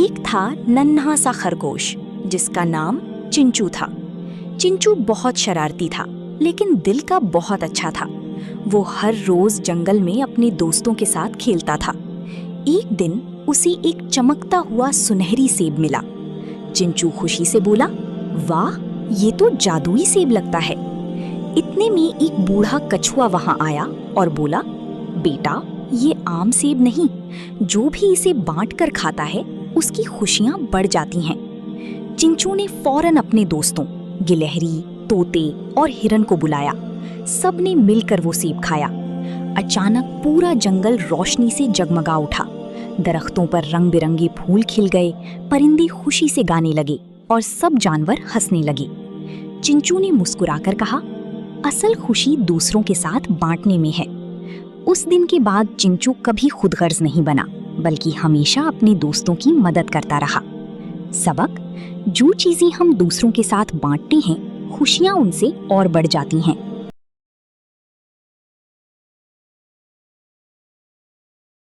एक था नन्हा सा खरगोश जिसका नाम चिंचू था। चिंचू बहुत शरारती था, लेकिन दिल का बहुत अच्छा था। वो हर रोज जंगल में अपने दोस्तों के साथ खेलता था। एक दिन उसे एक चमकता हुआ सुनहरी सेब मिला। चिंचू खुशी से बोला, वाह, ये तो जादुई सेब लगता है। इतने में एक बूढ़ा कछुआ वहां आया और बोला, बेटा, ये आम सेब नहीं, जो भी इसे बांट कर खाता है उसकी खुशियां बढ़ जाती हैं। चिंचू ने फौरन अपने दोस्तों गिलहरी, तोते और हिरन को बुलाया। सबने मिलकर वो सेब खाया। अचानक पूरा जंगल रोशनी से जगमगा उठा। दरख्तों पर रंग बिरंगे फूल खिल गए, परिंदे खुशी से गाने लगे और सब जानवर हंसने लगे। चिंचू ने मुस्कुराकर कहा, असल खुशी दूसरों के साथ बांटने में है। उस दिन के बाद चिंचू कभी खुदगर्ज नहीं बना, बल्कि हमेशा अपने दोस्तों की मदद करता रहा। सबक: जो चीजें हम दूसरों के साथ बांटते हैं, खुशियां उनसे और बढ़ जाती हैं।